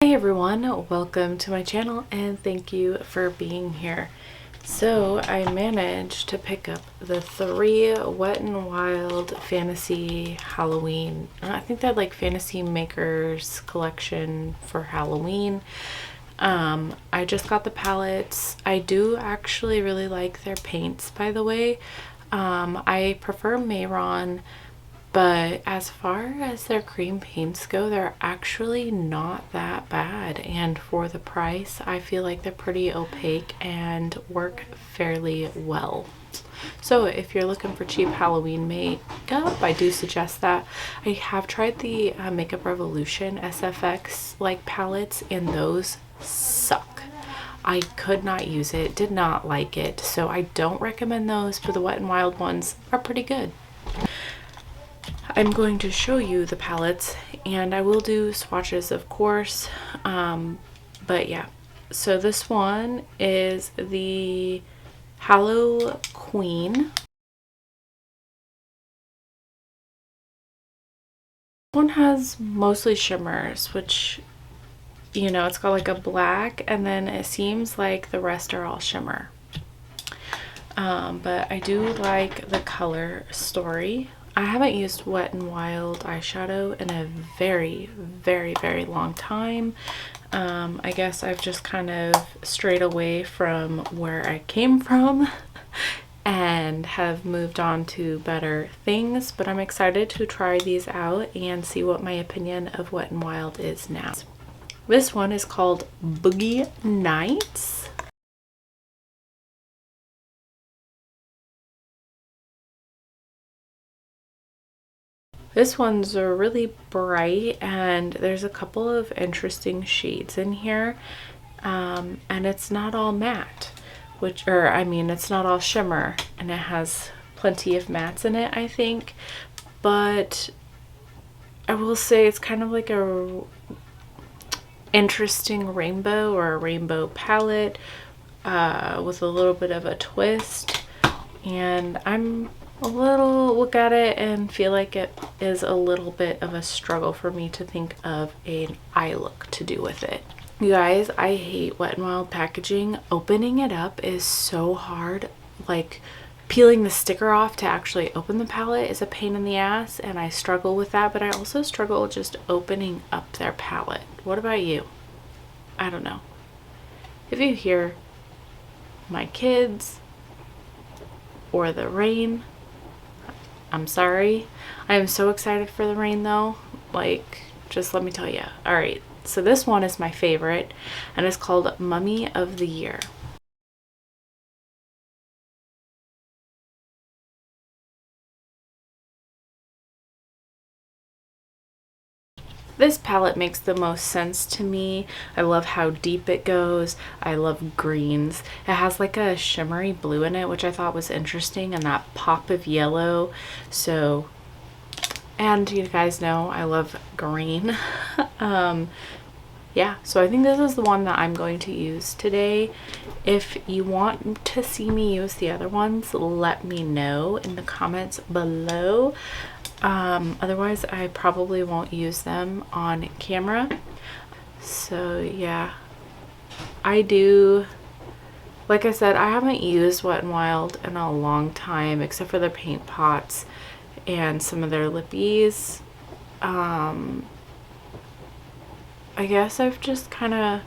Hey everyone, welcome to my channel and thank you for being here. So I managed to pick up the 3 Wet n Wild Fantasy Halloween. I think they're like Fantasy Makers collection for Halloween. I just got the palettes. I do actually really like their paints, by the way. I prefer Mayron. But as far as their cream paints go, they're actually not that bad. And for the price, I feel like they're pretty opaque and work fairly well. So if you're looking for cheap Halloween makeup, I do suggest that. I have tried the Makeup Revolution SFX like palettes, and those suck. I could not use it, did not like it. So I don't recommend those, but the Wet n Wild ones are pretty good. I'm going to show you the palettes and I will do swatches, of course, but yeah. So this one is the Hallow Queen. This one has mostly shimmers, which, you know, it's got like a black and then it seems like the rest are all shimmer. But I do like the color story. I haven't used Wet n Wild eyeshadow in a very long time. I guess I've just kind of strayed away from where I came from and have moved on to better things, but I'm excited to try these out and see what my opinion of Wet n Wild is now. This one is called Boogie Nights. This one's really bright and there's a couple of interesting shades in here, and it's not all matte, it's not all shimmer, and it has plenty of mattes in it, I think. But I will say it's kind of like a interesting rainbow or a rainbow palette with a little bit of a twist, and I'm look at it and feel like it is a little bit of a struggle for me to think of an eye look to do with it. You guys, I hate Wet n Wild packaging. Opening it up is so hard. Like, peeling the sticker off to actually open the palette is a pain in the ass, and I struggle with that, but I also struggle just opening up their palette. What about you? I don't know. If you hear my kids or the rain, I'm sorry. I am so excited for the rain though. Like, just let me tell you. Alright, so this one is my favorite and it's called Mummy of the Year. This palette makes the most sense to me. I love how deep it goes. I love greens. It has like a shimmery blue in it, which I thought was interesting, and that pop of yellow. So, and you guys know I love green. Yeah, so I think this is the one that I'm going to use today. If you want to see me use the other ones, let me know in the comments below. Otherwise I probably won't use them on camera. So yeah, I do, like I said, I haven't used Wet n Wild in a long time except for their paint pots and some of their lippies. I guess I've just kind of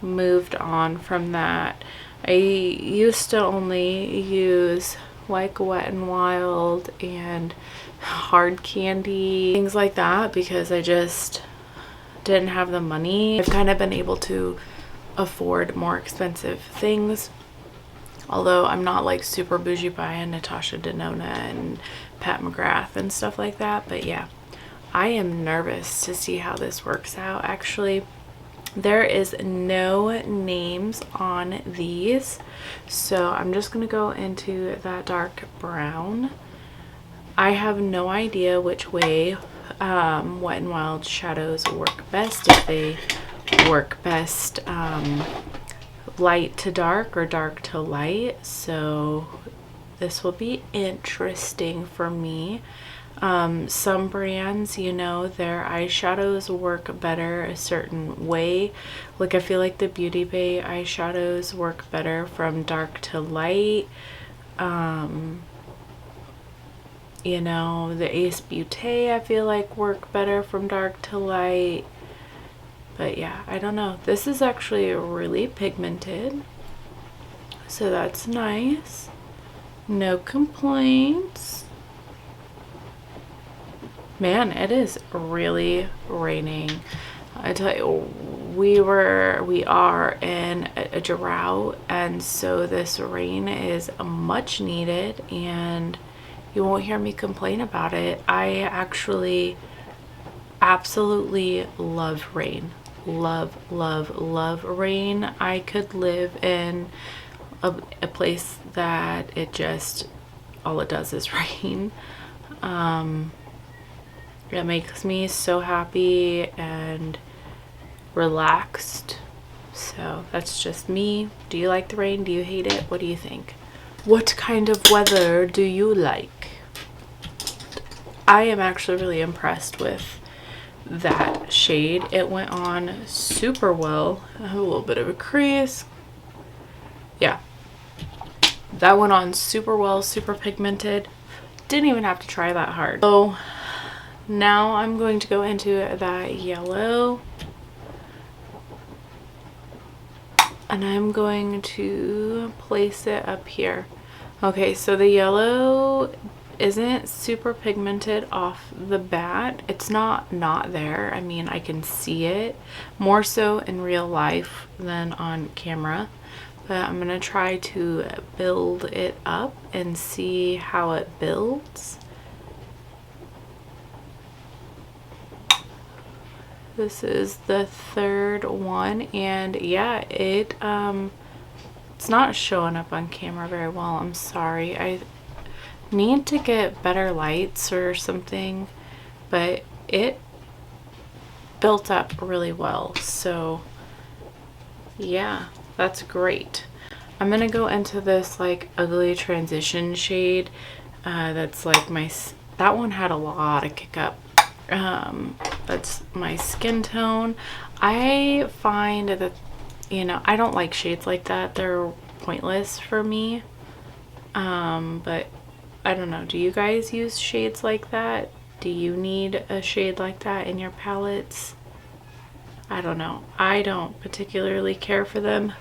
moved on from that. I used to only use like Wet n Wild and Hard Candy, things like that, because I just didn't have the money. I've kind of been able to afford more expensive things, although I'm not like super bougie buying Natasha Denona and Pat McGrath and stuff like that. But yeah, I am nervous to see how this works out. Actually, there is no names on these, so I'm just gonna go into that dark brown. I have no idea which way Wet n Wild shadows work best, if they work best light to dark or dark to light, so this will be interesting for me. Some brands, you know, their eyeshadows work better a certain way. Like I feel like the Beauty Bay eyeshadows work better from dark to light. You know, the Ace Beauté I feel like work better from dark to light. But yeah, I don't know. This is actually really pigmented, so that's nice. No complaints. Man, it is really raining. I tell you, we are in a drought, and so this rain is much needed, and you won't hear me complain about it. I actually absolutely love rain. Love, love, love rain. I could live in a place that it just, all it does is rain. It makes me so happy and relaxed. So that's just me. Do you like the rain? Do you hate it? What do you think? What kind of weather do you like? I am actually really impressed with that shade. It went on super well. I have a little bit of a crease. Yeah, that went on super well, super pigmented. Didn't even have to try that hard. So now I'm going to go into that yellow, and I'm going to place it up here. Okay, so the yellow isn't super pigmented off the bat. It's not there. I mean, I can see it more so in real life than on camera, but I'm gonna try to build it up and see how it builds. This is the third one, and yeah, it's not showing up on camera very well. I'm sorry. I need to get better lights or something, but it built up really well. So yeah, that's great. I'm gonna go into this like ugly transition shade. That's like that one had a lot of kick up. That's my skin tone. I find that, you know, I don't like shades like that. They're pointless for me. But I don't know. Do you guys use shades like that? Do you need a shade like that in your palettes? I don't know. I don't particularly care for them.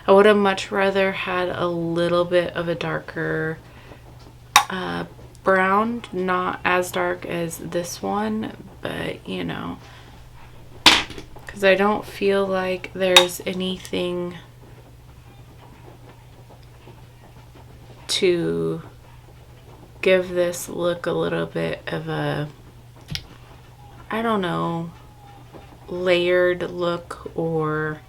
I would have much rather had a little bit of a darker brown, not as dark as this one, but you know, because I don't feel like there's anything to give this look a little bit of a, I don't know, layered look, or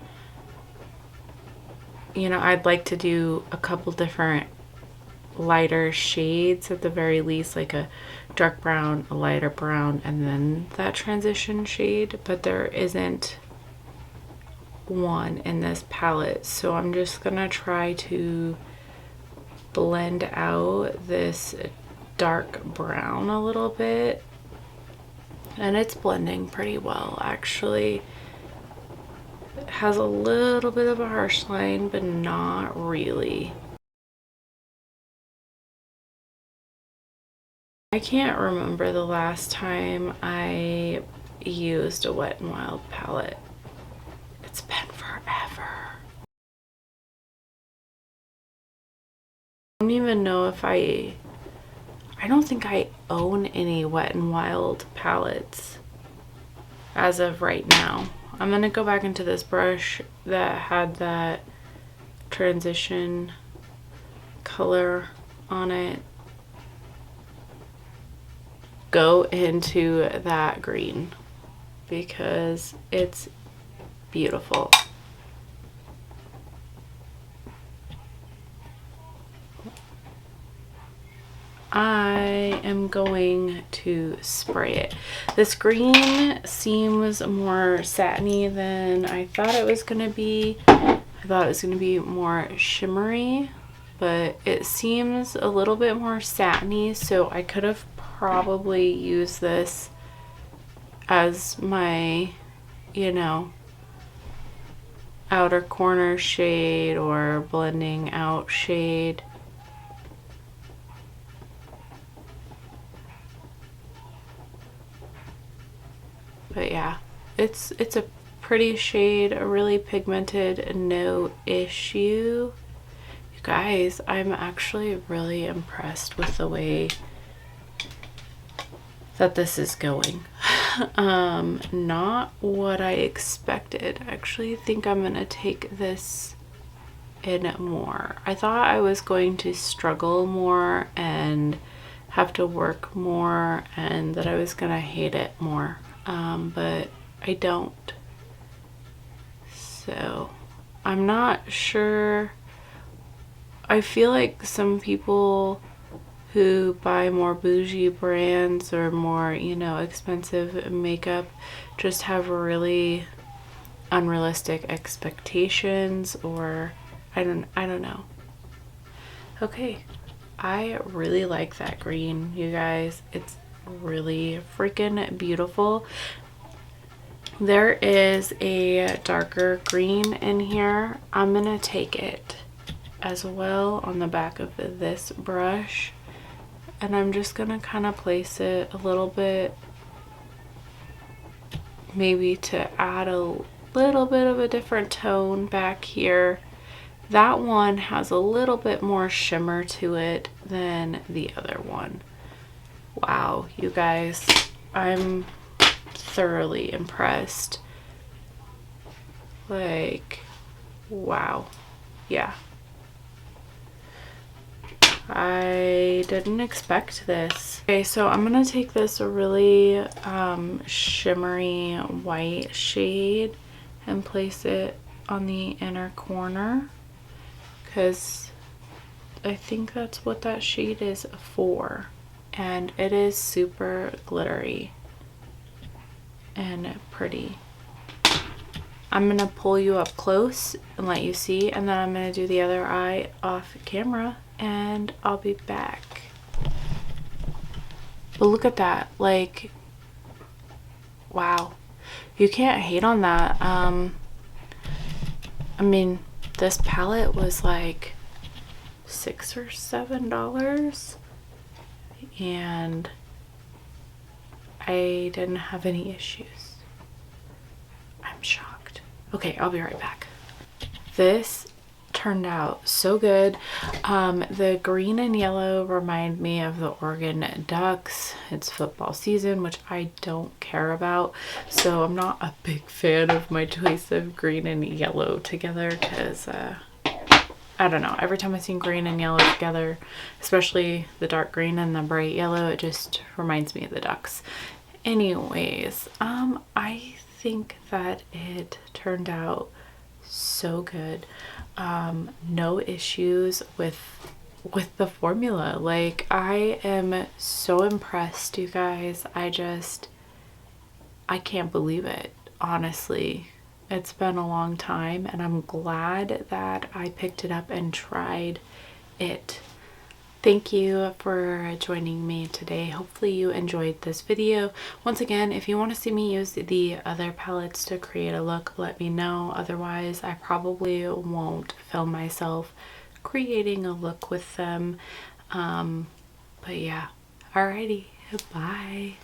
you know, I'd like to do a couple different lighter shades at the very least, like a dark brown, a lighter brown, and then that transition shade, but there isn't one in this palette, so I'm just gonna try to blend out this dark brown a little bit, and it's blending pretty well actually. It has a little bit of a harsh line, but not really. I can't remember the last time I used a Wet n Wild palette. It's been forever. I don't even know if I don't think I own any Wet n Wild palettes as of right now. I'm gonna go back into this brush that had that transition color on it. Go into that green because it's beautiful. I am going to spray it. This green seems more satiny than I thought it was going to be. I thought it was going to be more shimmery, but it seems a little bit more satiny, so I could have probably use this as my, you know, outer corner shade or blending out shade. But yeah, it's a pretty shade, a really pigmented, no issue. You guys, I'm actually really impressed with the way that this is going. Not what I expected. I actually think I'm gonna take this in more. I thought I was going to struggle more and have to work more and that I was gonna hate it more, but I don't. So I'm not sure. I feel like some people who buy more bougie brands or more, you know, expensive makeup just have really unrealistic expectations, or I don't know. Okay, I really like that green, you guys. It's really freaking beautiful. There is a darker green in here. I'm gonna take it as well on the back of this brush, and I'm just gonna kind of place it a little bit, maybe to add a little bit of a different tone back here. That one has a little bit more shimmer to it than the other one. Wow, you guys, I'm thoroughly impressed. Like, wow. Yeah. I didn't expect this. Okay, so I'm gonna take this really shimmery white shade and place it on the inner corner, because I think that's what that shade is for, and it is super glittery and pretty. I'm gonna pull you up close and let you see, and then I'm gonna do the other eye off camera and I'll be back. But look at that, like, wow, you can't hate on that. I mean, this palette was like $6 or $7 and I didn't have any issues. I'm shocked. Okay, I'll be right back. This turned out so good. The green and yellow remind me of the Oregon Ducks. It's football season, which I don't care about, so I'm not a big fan of my choice of green and yellow together, because I don't know, every time I see green and yellow together, especially the dark green and the bright yellow, it just reminds me of the Ducks. Anyways, I think that it turned out so good. No issues with the formula. Like, I am so impressed, you guys. I can't believe it, honestly. It's been a long time and I'm glad that I picked it up and tried it. Thank you for joining me today. Hopefully you enjoyed this video. Once again, if you want to see me use the other palettes to create a look, let me know. Otherwise, I probably won't film myself creating a look with them. But yeah, alrighty, bye.